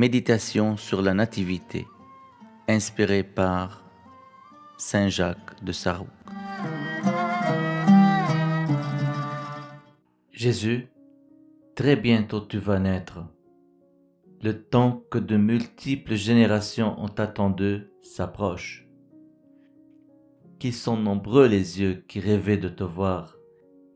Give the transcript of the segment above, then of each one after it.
Méditation sur la Nativité, inspirée par Saint Jacques de Sarouk. Jésus, très bientôt tu vas naître. Le temps que de multiples générations ont attendu s'approche. Qu'ils sont nombreux les yeux qui rêvaient de te voir.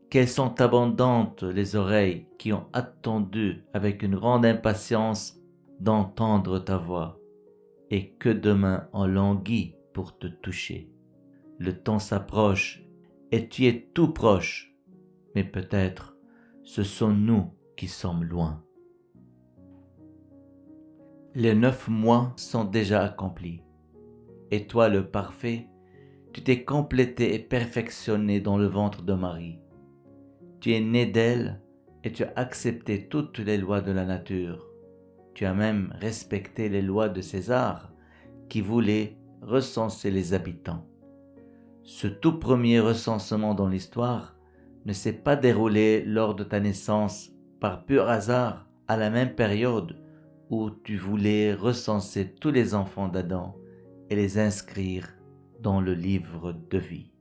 Quelles sont abondantes les oreilles qui ont attendu avec une grande impatience d'entendre ta voix, et que de mains ont langui pour te toucher. Le temps s'approche, et tu es tout proche, mais peut-être ce sont nous qui sommes loin. Les 9 mois sont déjà accomplis, et toi le parfait, tu t'es complété et perfectionné dans le ventre de Marie. Tu es né d'elle et tu as accepté toutes les lois de la nature. Tu as même respecté les lois de César qui voulait recenser les habitants. Ce tout premier recensement dans l'histoire ne s'est pas déroulé lors de ta naissance par pur hasard à la même période où tu voulais recenser tous les enfants d'Adam et les inscrire dans le livre de vie.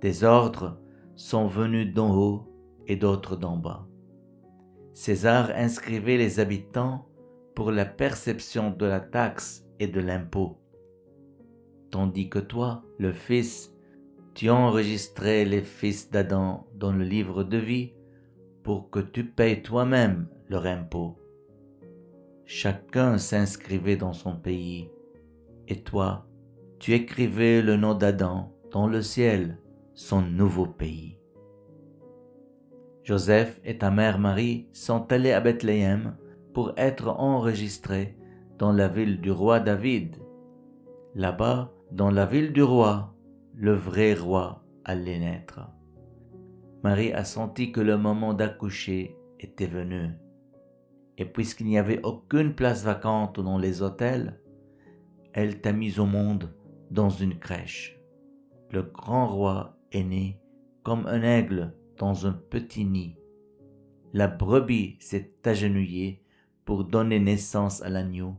Des ordres sont venus d'en haut et d'autres d'en bas. César inscrivait les habitants pour la perception de la taxe et de l'impôt, tandis que toi, le Fils, tu enregistrais les fils d'Adam dans le livre de vie pour que tu payes toi-même leur impôt. Chacun s'inscrivait dans son pays, et toi, tu écrivais le nom d'Adam dans le ciel, son nouveau pays. Joseph et ta mère Marie sont allés à Bethléem pour être enregistrés dans la ville du roi David. Là-bas, dans la ville du roi, le vrai roi allait naître. Marie a senti que le moment d'accoucher était venu. Et puisqu'il n'y avait aucune place vacante dans les hôtels, elle t'a mis au monde dans une crèche. Le grand roi est né comme un aigle dans un petit nid. La brebis s'est agenouillée pour donner naissance à l'agneau,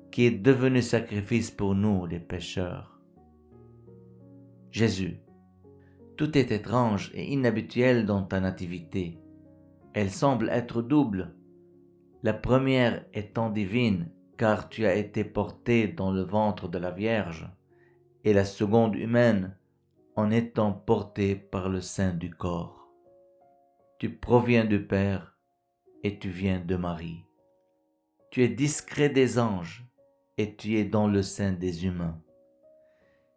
qui est devenu sacrifice pour nous les pécheurs. Jésus, tout est étrange et inhabituel dans ta nativité. Elle semble être double. La première étant divine, car tu as été porté dans le ventre de la Vierge, et la seconde humaine, en étant porté par le sein du corps. Tu proviens du Père et tu viens de Marie. Tu es discret des anges et tu es dans le sein des humains.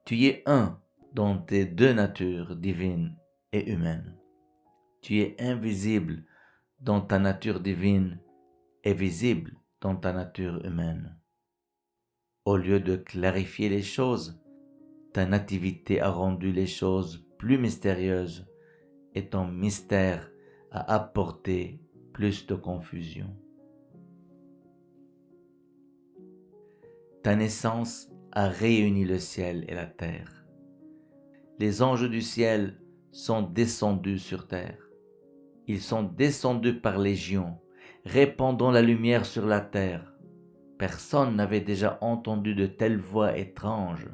Tu es un dans tes deux natures divines et humaines. Tu es invisible dans ta nature divine et visible dans ta nature humaine. Au lieu de clarifier les choses, ta nativité a rendu les choses plus mystérieuses et ton mystère a apporté plus de confusion. Ta naissance a réuni le ciel et la terre. Les anges du ciel sont descendus sur terre. Ils sont descendus par légion, répandant la lumière sur la terre. Personne n'avait déjà entendu de telles voix étranges.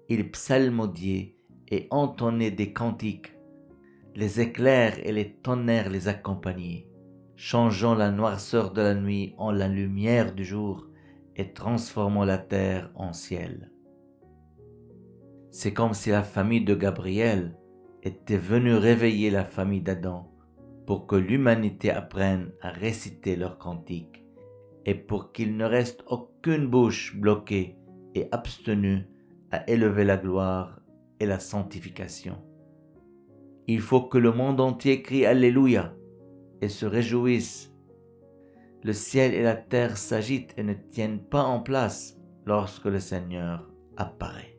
Ils psalmodiaient et entonnaient des cantiques. Les éclairs et les tonnerres les accompagnaient, changeant la noirceur de la nuit en la lumière du jour et transformant la terre en ciel. C'est comme si la famille de Gabriel était venue réveiller la famille d'Adam pour que l'humanité apprenne à réciter leurs cantiques et pour qu'il ne reste aucune bouche bloquée et abstenue à élever la gloire et la sanctification. Il faut que le monde entier crie Alléluia et se réjouisse. Le ciel et la terre s'agitent et ne tiennent pas en place lorsque le Seigneur apparaît.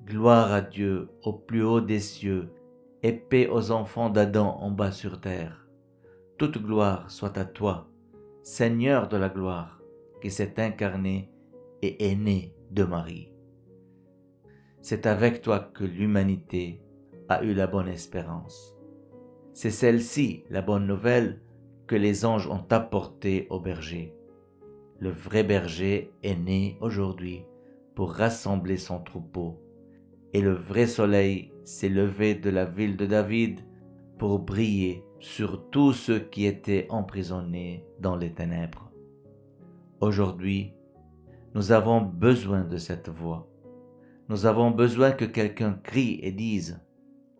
Gloire à Dieu au plus haut des cieux et paix aux enfants d'Adam en bas sur terre. Toute gloire soit à toi, Seigneur de la gloire, qui s'est incarné et est né de Marie. C'est avec toi que l'humanité a eu la bonne espérance. C'est celle-ci, la bonne nouvelle, que les anges ont apporté au berger. Le vrai berger est né aujourd'hui pour rassembler son troupeau, et le vrai soleil s'est levé de la ville de David pour briller sur tous ceux qui étaient emprisonnés dans les ténèbres. Aujourd'hui, nous avons besoin de cette voix. Nous avons besoin que quelqu'un crie et dise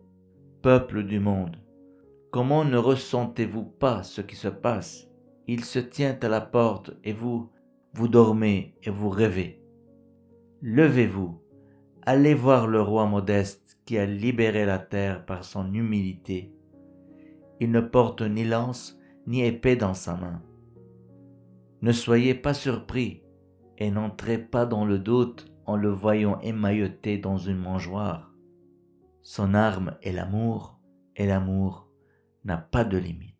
« Peuple du monde, comment ne ressentez-vous pas ce qui se passe? Il se tient à la porte et vous dormez et vous rêvez. Levez-vous, allez voir le roi modeste qui a libéré la terre par son humilité. Il ne porte ni lance ni épée dans sa main. Ne soyez pas surpris et n'entrez pas dans le doute en le voyant émailloté dans une mangeoire. Son arme est l'amour, et l'amour n'a pas de limite.